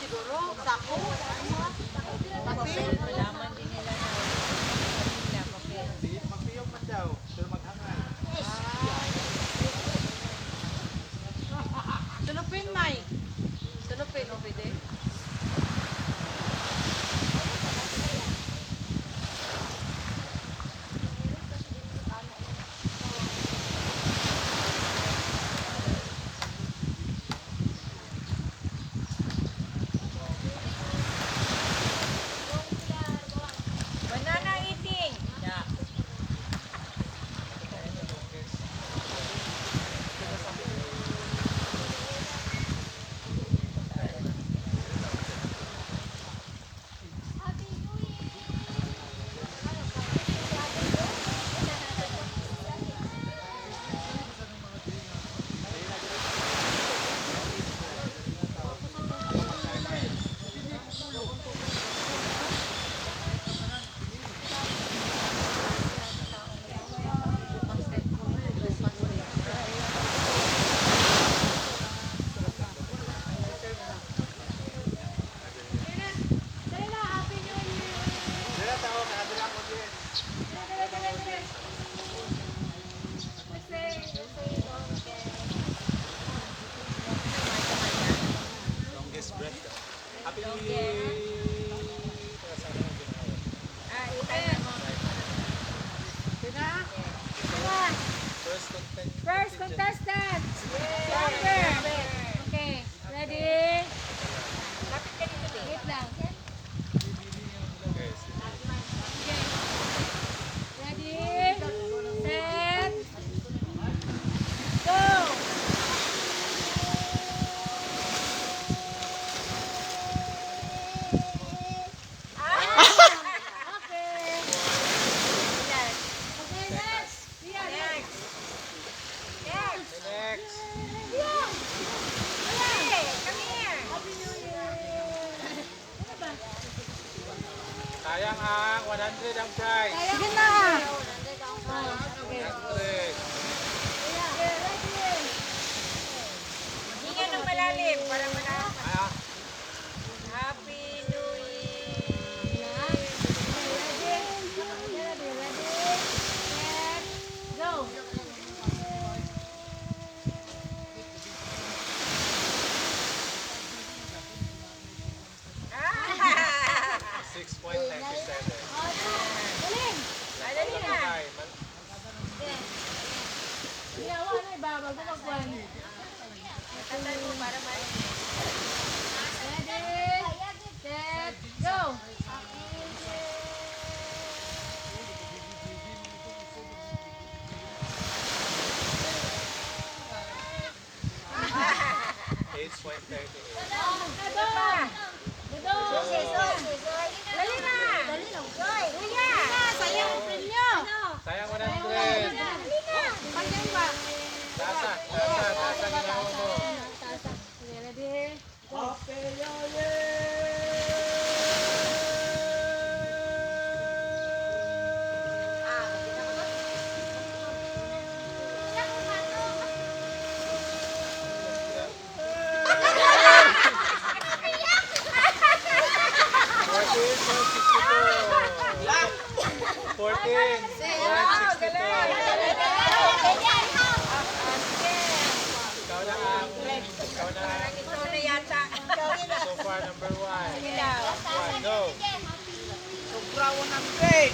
siguro. Sako. Papel. Malaman din nila na nila papel. Magpiyok man daw, pero maghangal. Sulupin, May. Sulupin, o pwede? Banana eating. Yeah. Dila tao, nakadila ko din. Longest breath daw. Happy New Year! Ah, eating. First contestant. Number. Okay. Ready? Lapit ka dito. Wait lang. Okay. Ready? Set. Go. Okay. Okay, next. Ria, next. Next. Next! Hey, come here. Sayang ang 100 ang prize. Sige na. 100. Hinga ng malalim para malaman. Ah, Happy New Year. Ready? Set. Go. Ah! 6.97. Galing. Dali na. Ay, Ginawa na ibabag ko magkuhan. Tatay mo para marinig. Ready? Set. Go. Age 138. Dado. Dado. Dali na. Kuya. Sayang ang premyo. Sayang 100. Panjang ba? Tasa ginawa mo. Okay, ready? Ito na yata. So far, number 1. Sige daw. Go. Sobra 100.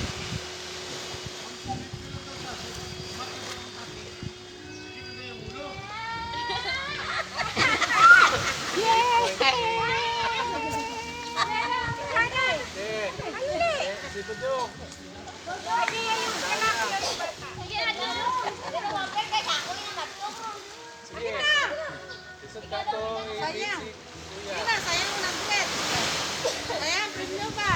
Si Tudong. Sige. Isot ka itong Sayang. i-basic. Sige na, sayang ang 100. Sayang ang premyo ba?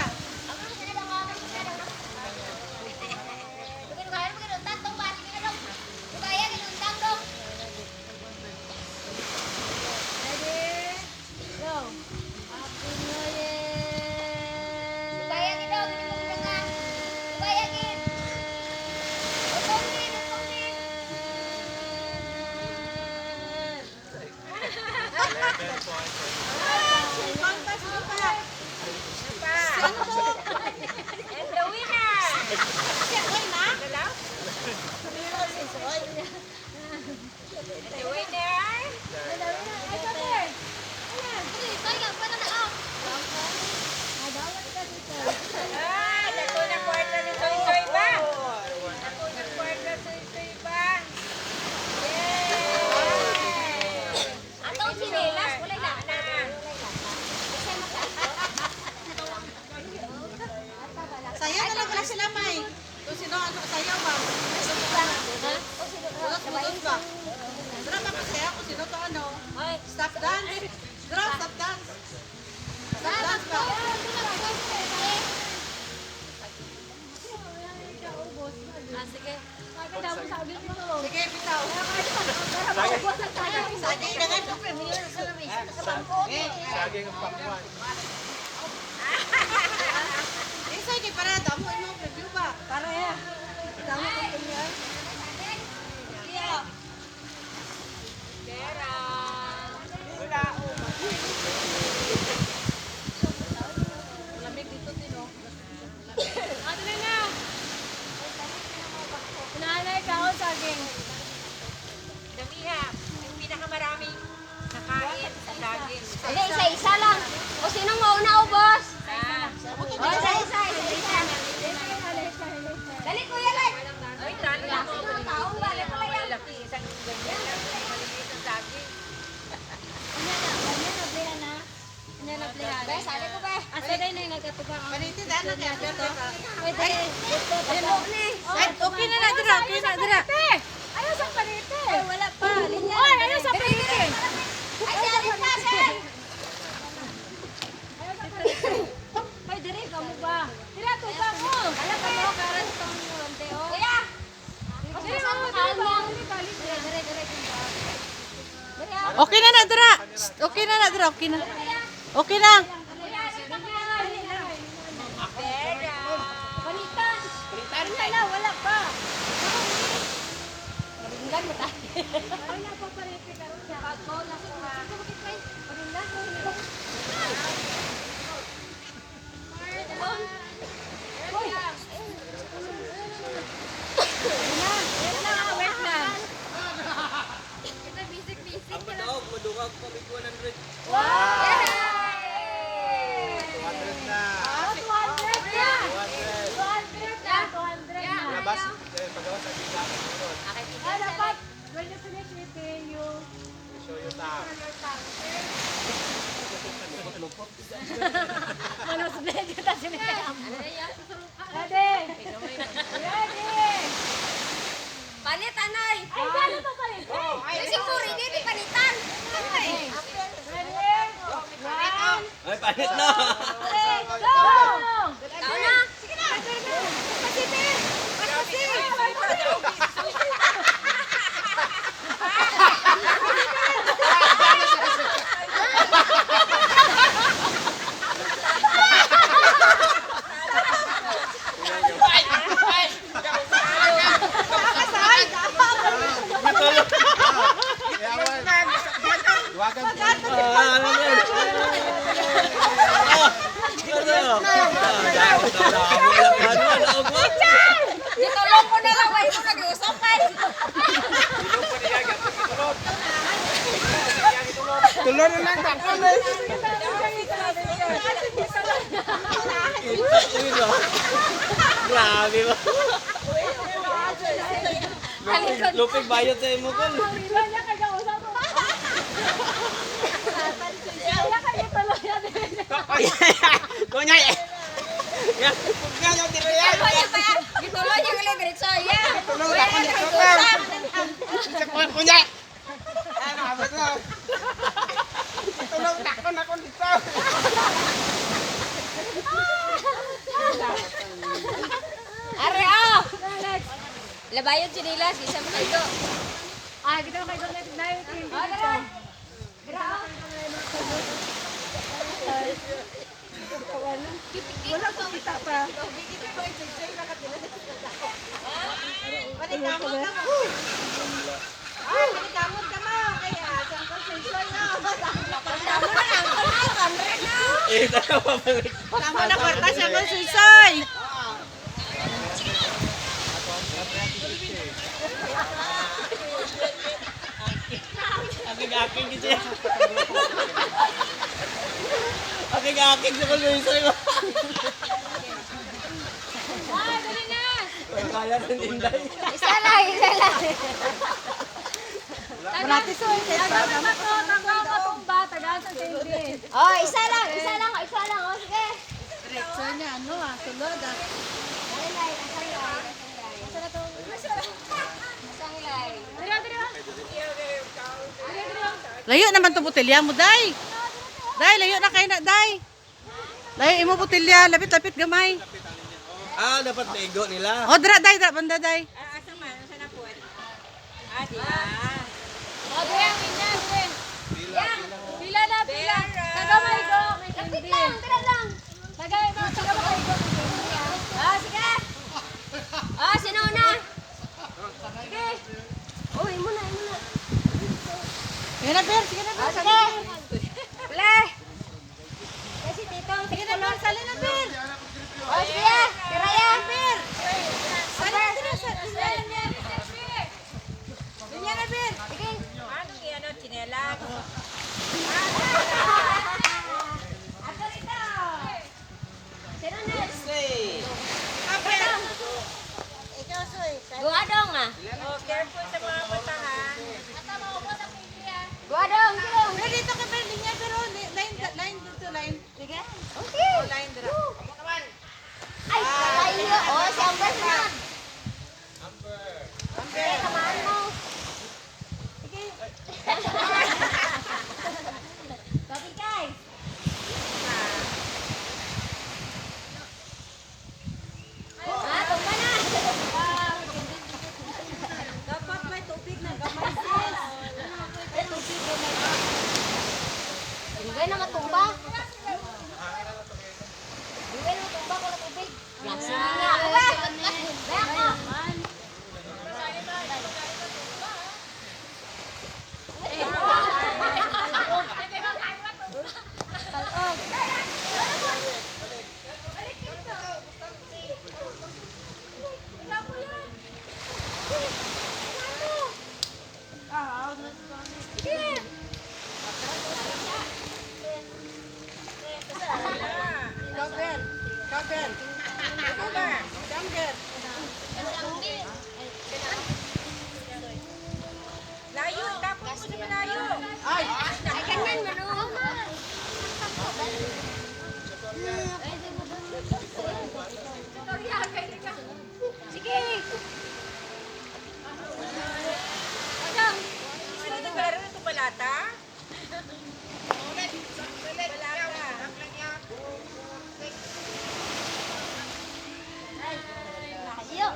Isay kay para damo mo review ba? Para ya. Damo ko niya. Lamig dito tino. Ato na. Nanay kaon saging. Damiha, yung pinakamaraming nakain sa daging. Hindi, isa-isa lang. O sinong mauna o, boss? Ah, O, isa-isa. Dali, kuya, like. ay, tali lang mo. Taong balik ko lang. Malaki, isang ganyan lang. Maliit ang daging. Be, sali ko, be. Asa day na yung nagkatubang. Paniti da na kaya dito. Pwede. Ayun, ni. Okay na dira, okay na dira. Ayaw sa panite. Ay, wala pa. Linya. Oy, ayaw sa panite. Ay, sali pa, sir. Ay, dire ka mo ba? Tira to ba mo? Alam ka mo, karan tong yunte, o. Kuya. Dire ka mo, dire ka. Dire. Okay na dira. Okay na dira, okay na. Okay na. Palitan. Palitan na, wala pa. Maringgan mo tayo. Wala pa panite karon siya. Pagko, lasok na. Maringgan mo. Wait na. Kita bisik-bisik. Ang madaog, madukag pa may 100. Wow! 100 na. 200 na. 200. 200 na. 200 na. Labas, pagawa sa bigla. Ah, dapat, when you finish eating, you Show you time. manos blade kita sini. Ready? Ready? Palit, anay! Ay, gano'n to palit. Yung si Puri, di palitan! Ready? One, Ay, panit na. go! Tao na! Sige na! Pasitin! Iwagan. Ano yan? Itulong mo na lang, wait mo nag-iusapan! Tulo na lang takon eh. Grabe ba? Lupig bayot sa imo ko. Ilan niya kaya usap mo? Kaya kaya tuloy yan. Kunya eh. Ya, kunya yo dire ya. Kaya pa yan! Itulong niya ulit diretso, yeah! Tulo na ko ni ko. Sa kunya. Ano ba to? Tulo takon ako dito. Are, oh! Labayon sinilas, isa mo kayo. Ah, kita kayo doon na yung team. Oh, dara! Wala ko kita pa. Panikamot ka mo. Ah, panikamot ka mo. Kaya, saan ko sensoy na. Tama na lang, kamre na! Eh, tayo pabalik. Tamo na kwarta siya mo sensoy. Aking-aking kasi. Aking-aking sa kulunsoy mo. Ah, dali na. Kaya ng Inday. Isa lang, isa lang. Marati soy. Tagaan na to, tagaan ka tong ba, tagaan sa tindi. Oh, isa lang, isa lang, isa lang. Oh, sige. Direksyon niya, ano ah, sulod ah. Alay, alay. Asa na to? Isang ilay. Dira, dira. Layo naman to botelya mo, day. Day, layo na kayo na, day. Layo imo botelya, lapit-lapit gamay. Ah, dapat lego nila. O, dra, day, dra, banda, day. Oh, dira, minyan, dira. Pila na, pila. Tagamay ko, may tindi. Sige. Okay. Ay, kalayo. Oh, si Amber na. Amber. Kamaan mo. Sige. Sabi guys. Tumba na. Dapat may tubig na gamay sis. May tubig na. Hindi na matumba. Hindi na matumba ko na tubig. Sige nga. Beko. Layo, tapos mo na layo. Ay, ganyan mano. Sige. Adam. Sino meron ito balata? Ayo.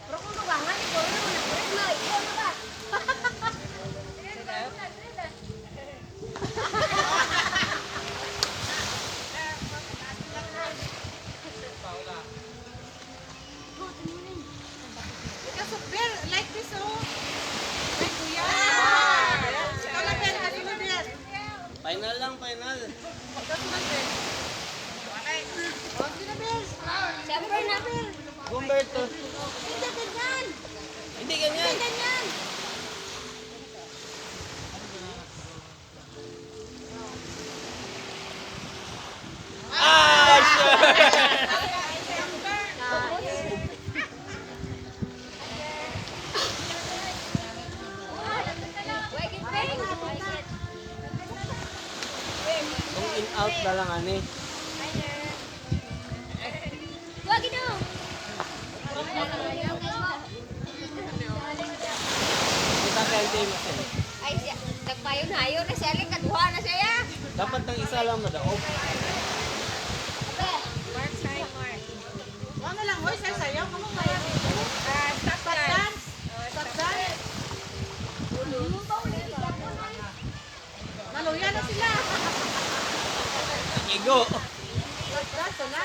Pero kung mabangan, ikaw na muna. Ikaw na ba? Because of bear, like this, oh. Like kuya. Ikaw na, Ben. Kasunod yan. Final lang, final. Kasunod, Ben. Oh, sino, Ben? Siyempre na. Humberto. Hindi ganyan. Hindi ganyan. Hindi ganyan. Ah, sure. Wait, get Kung in-out na lang, ani. Wag ito. Kita kaya tayo masin. Ay, siya. Nagpayon-hayo na siya. Kaduha na siya. Dapat ng isa lang madaog. Mark, sa'yo, Mark. Ano lang, hoy, sayaw. Kamu kaya. Stop Stop dance. Stop dance. Maluya na sila. Igo. Stop dance, na.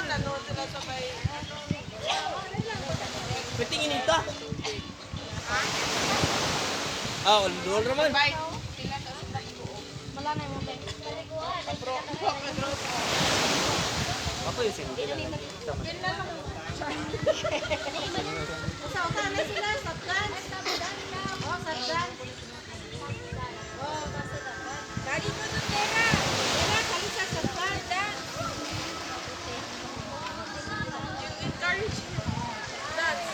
Nanood sila sa may... Pitingin ito. Ah, ulol naman. Wala na yung mabay. Ako yung sindi lang. Usa na sila, stop dance. Oh, stop dance. Oh, basta stop dance. Dali mo doon, Tera. Tara, kalisa, stop dance. Encourage. Dance.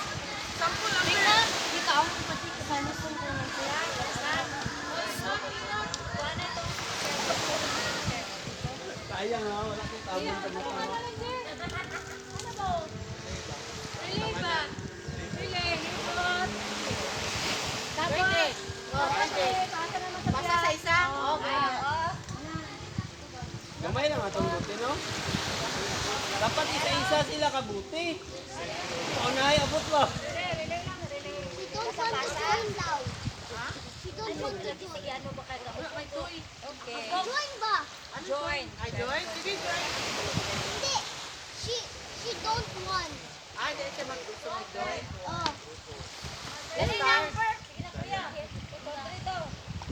Sample lang, Ben. Ikaw, pati kasama sa mga sila. Sayang ha, wala kong tabong pa na tama. Tapos. Basta sa isa. Okay. Gamay lang atong buti, no? Dapat isa-isa sila kabuti. Unahay, abot ba? Okay. Join ba? Join. Ay, join. Sige, join. Hindi. She don't want. Ay, dahil siya mag-gusto mag-join. Oh. Let's start.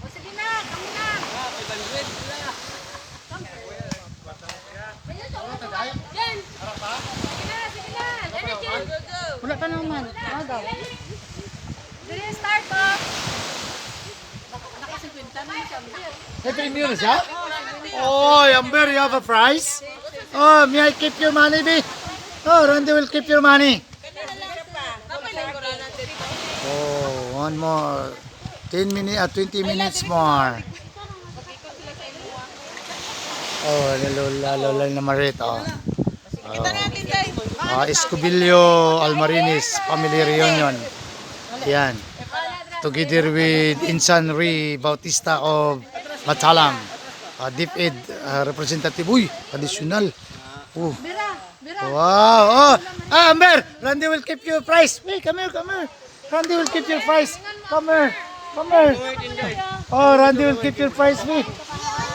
O, sige na, kami na. Ah, may bandwid sila. Jen! Sige na, sige na. Jen, Jen. Wala pa naman. Magaw. Sige, start po. Naka-50 na siya. Happy New Year, huh? Oh, Amber, you have a prize? Oh, may I keep your money, B? Oh, Randy will keep your money. Oh, one more. 10 minutes, 20 minutes more. Oh, lalo na Marit. Oh. Escobillo Almarinis Family Reunion. Yan. Together with Insan Rui Bautista of Matalam. DepEd representative. Uy, additional. Oh. Wow. Oh. Amber, Randy will keep your price. Wait, come here. Randy will keep your price. Come here. Oh, Randy will keep your price. Wait.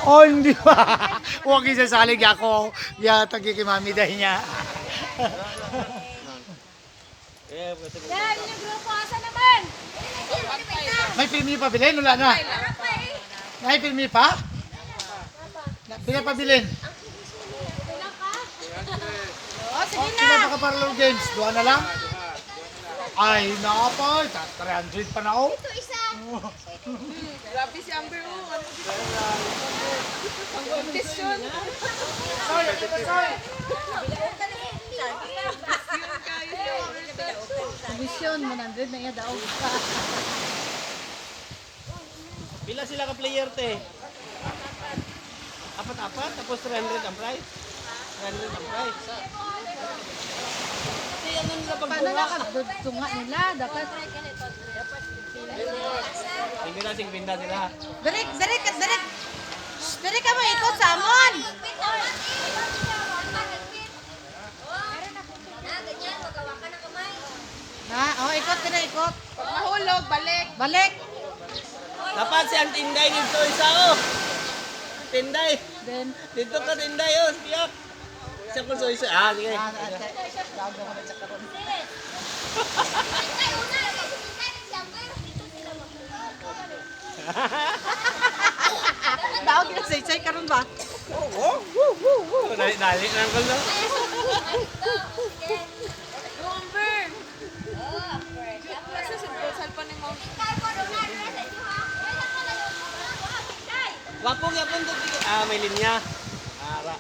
Oh, hindi ba? Huwag isasalig ako. Tagi kay mami dahil niya. Yan, yung grupo, asa naman? May pirmi pa bilhin? Wala na. May pirmi pa? Pinapabilin. Oh, sige na. Sila makaparlor games. Doon na lang? Ay, nakapoy. 300 pa na ako. Ito isa. Grabe si Amber, oh. Ang competition. Komisyon, 100 na iya daog ka. Pila sila ka player te? Apat-apat, tapos 300 ang price. 300 ang price. Ano nila Paano pagbuha? nakadudtunga nila? Dapat Hindi na sing pinda sila. Dari ka mo ikot sa amon. Ikot ka na, ikot. Mahulog, balik. Balik. Dapat si ang Tinday dito isa oh. Tinday. then Dito ka Tinday oh. Siyak. Siya po so isa. Sige. Daog yung say karon ba? Dali lang ko lang. Wapong yapon to. May linya. Ara.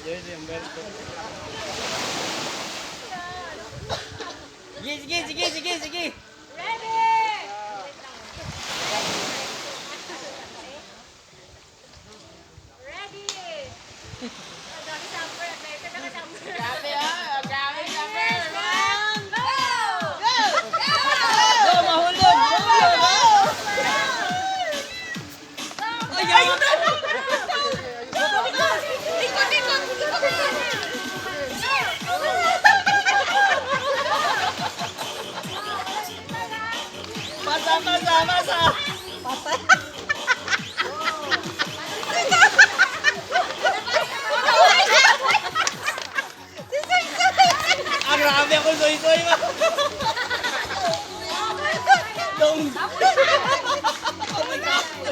Jersey Umberto. Sige. Go, mahulog! Ay! Masa! Ah, grabe ako soy-soy ba? Dong! Oh my God! Go!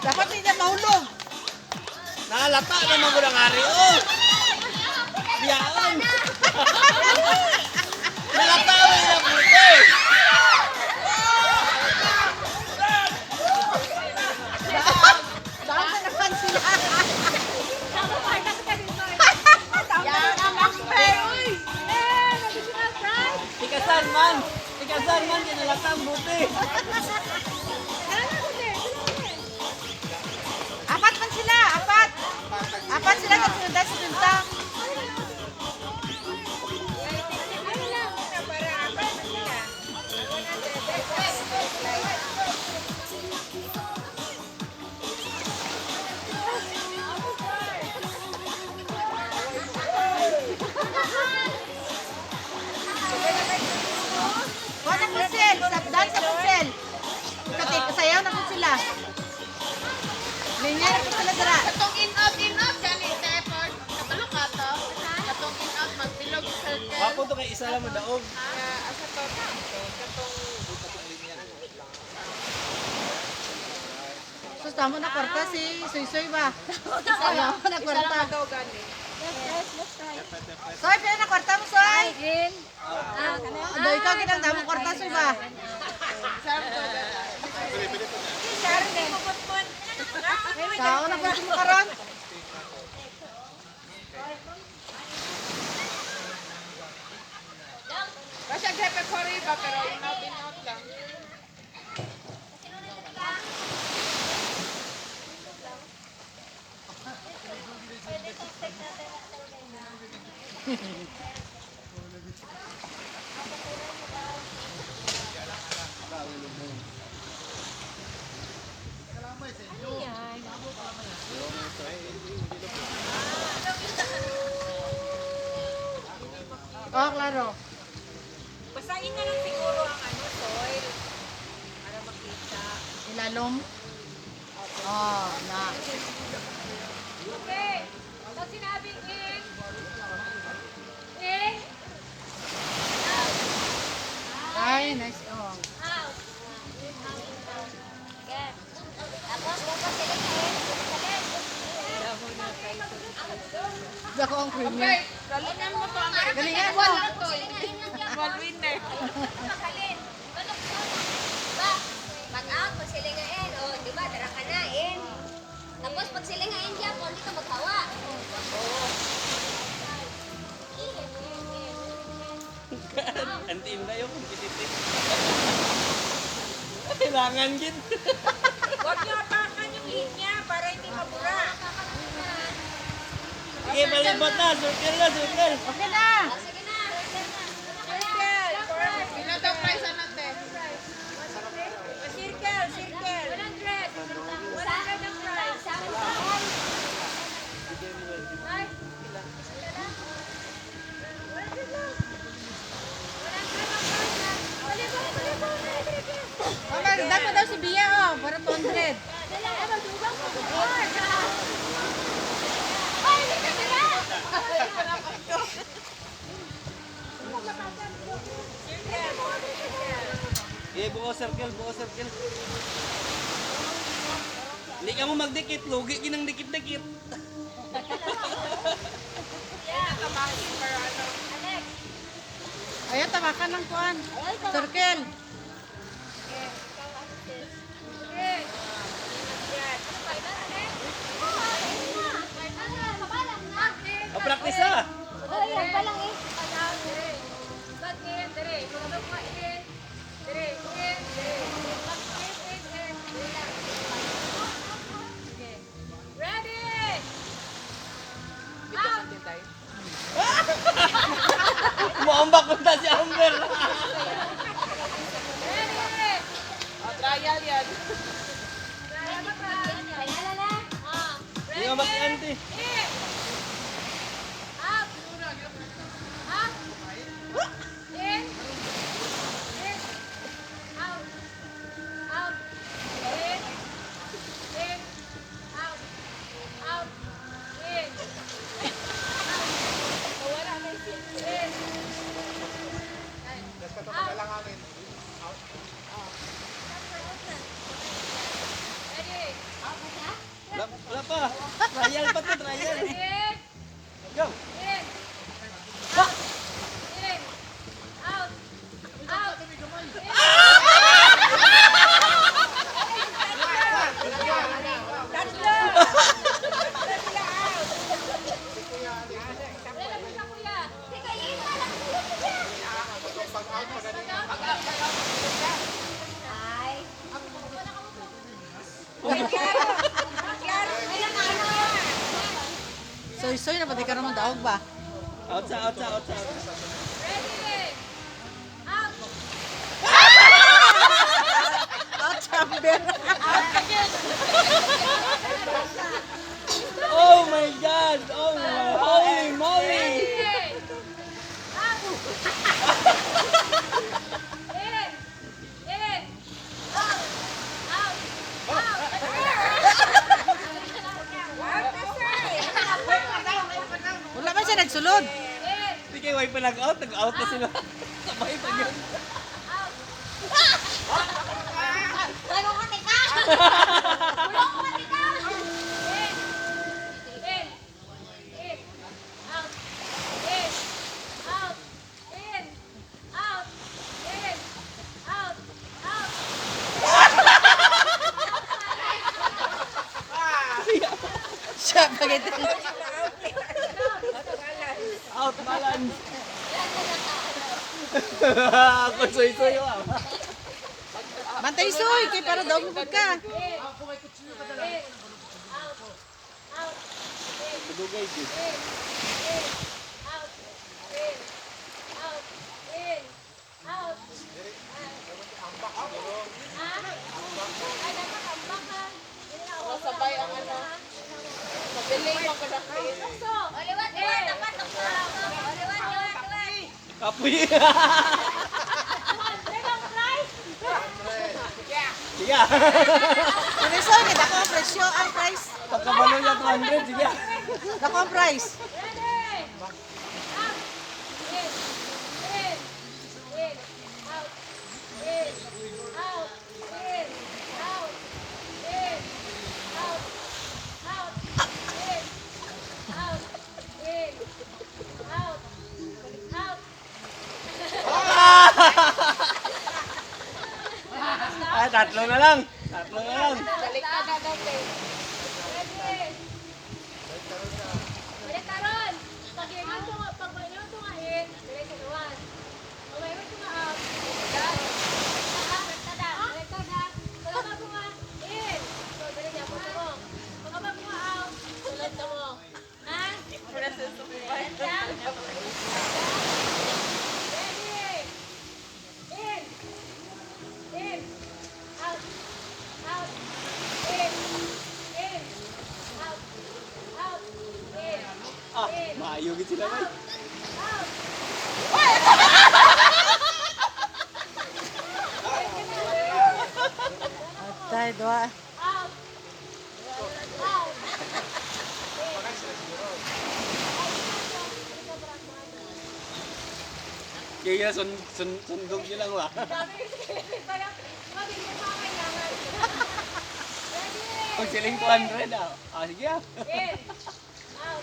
Dapat hindi niya mahulog. Nakalata naman ko ng ari. Oh! Biyaan! Nalatawa na puti! Daog na naman sila. Tikasan man, kinalata ang buti. Apat man sila, apat. Apat sila sa sinunta. Wala punsel, sabdan sa punsel. Linya na po sila dira. Katong in out, gani, effort. Katulog ka to. Katong in out, magbilog circle. Wapo to kay isa lang mo daog. Asa to, katong Sus, tamo na kwarta si Soy ba? Tamo na kwarta. daw gani. Soy, pila na kwarta mo, Soy? Again. Ado, ikaw kitang damo kwarta, Soy ba? Sao na kwarta mo karon? Basta grepe ko rin ba, pero in out lang. Oh, klaro. Basahin na lang siguro ang soil. Para makita. Ilalom. Oh, na. Okay. Pag sinabing in, Ay, nice. Oh. out. Okay. Tapos, bukas sila Dako ang Okay, premier. galingan mo to, American. Galingan mo. One winner. Makalin. Ba, mag-out, pag silingain, o, di ba, dara ka na, in. Tapos, pag silingain dyan, kung hindi ka maghawa. Antiin na yung competitive. Kailangan gid. Huwag niyo apakan yung linya para hindi mabura. Sige, palibot na. Circle na, circle. Okay na. Sige na. Sino daw prize natin? Circle, circle. 100. 100 ang prize. Ay. Oh, magdako daw si Bia, oh. Para 200. Eh, buo circle, buo circle. Hindi ka mo magdikit, lugi ginang dikit-dikit. Ayan, tawakan ng kuan. Circle. O, practice na. Ready! Dito natin tayo. Umaambak ko na si Amber. Ready! Trial yan. Hindi nga bakante. In! Out! Out! In! In! Out! Out! In! In! Out! Out! In! Wala na yung in! Ready? Wala pa. Trial pa to, trial. In! Go. In! Out! In! Out! Out! Tatlo! Tatlo out! Wala mo siya, kuya. Teka, yun na lang. Ay. Soy-soy na pati ka naman daog ba? Outside, outside, outside. Ready? Out! Out, chamber. Oh my God! Oh my holy moly! Ready? Out! In! In! Out! Out! Out! pa nag-out, nag-out na sila. Sabay pa yun. Tulong ko tika! Tulong ko tika! In! In! Out! In! Out! In! Out! In! Out! Out! Siya, pagkita. Out, balance. Ako soy-soy ah. Bantay soy, kay para daw mo ka. Dugay din. Sabay ang ano. Mabiling mo ko na kayo. Liwat, liwat, dapat, liwat, liwat, liwat. Kapoy. Sige. Ano soy, kay dako ang presyo, ang price. Pagkabalo niya 200, sige. Dako ang price. Ready? Out. In. In. In. Out. In. Out. In. Out. In. Out. Out. In. Out. In. Out. Out. Ay, tatlo na lang. Tatlo na lang. Balik na daw kayo. Ready? Balik ka ron. Pag mayroon ito nga in, balik ka naman. Pag mayroon ito nga out, balik ka na. Balik ka na. Pagkabag mo nga in, so balik niya, punta mo. Pagkabag mo nga out, sulod na mo. Ha? Ready? In. In. Out. Out. In. In. Out. Out. In. Ah, maayogin sila ba? Out. Tay, dua. Out. Out. Kaya sundog nyo lang ba? Pag siling 200 ah. Ah, sige ah. In. Out.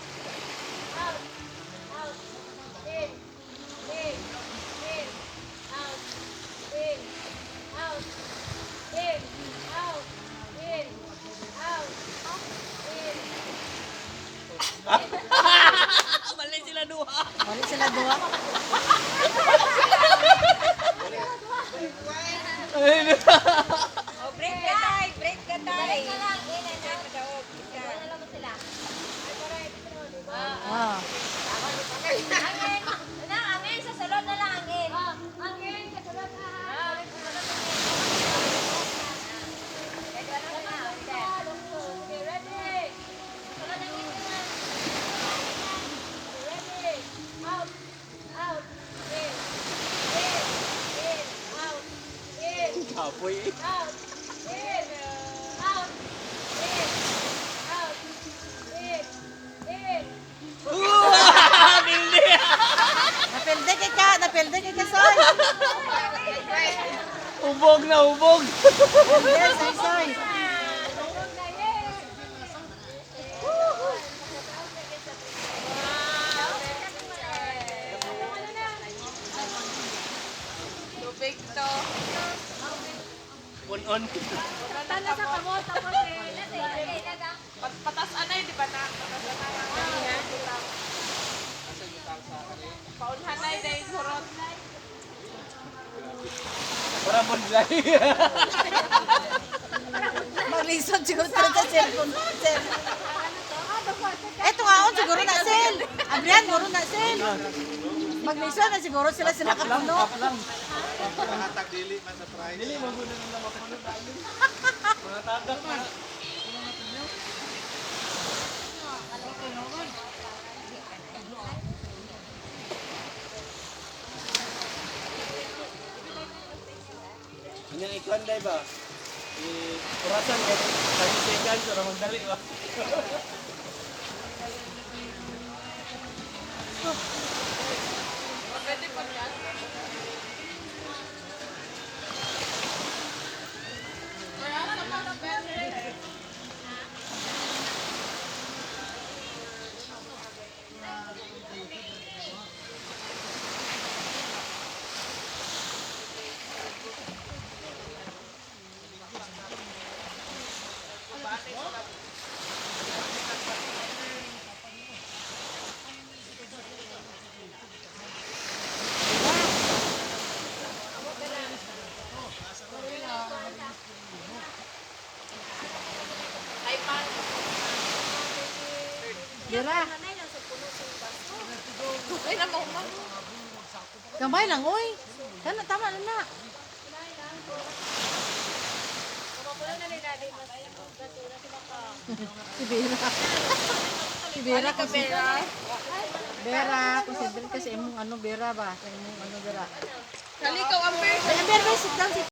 Out. Out. In. In. In. Out. In. Out. In. Out. In. Out. In. Mali sila duha. Balik sila dua. Oh, break ka tay. Break ka tay. Break ka lang. In and out. Wala lang mo sila. Ay, para ito na, di ba? Ah. Angin. Ano, angin. Sa salon na lang, angin. Angin. Sa salon na. Okay, ready? Salon ang angin na. Ready? Out. Out. In. In. In. Out. In. Kapoy eh. Out. In. Out. In. Out. In. In. Hindi. Napilde kay ka soy. Ubog na ubog. Yes, ay soy. Tubig to. On. Tanda sa kamot, tapos Patas anay, di ba na? Patas anay. Paunhanay dahil hurot. Para bonlay. Maglisod siguro sila sa cellphone. Eto nga on siguro na sel. Abrian, siguro na sel. Maglisod na siguro sila kapuno. Dili maguna nila mapuno tayo. Mga tagak na. Kanyang ikuan day ba? Kurasan kay 30 seconds para magdali ba? Pwede po yan. Dira. Ay, naman mo. Gamay lang, oy. Kana, tama na na. Si Vera. Si Vera kasi. Vera, consider kasi imong ano Vera ba? Sa imong ano Vera. Kalikaw ang person. Ay, Vera, sit down, sit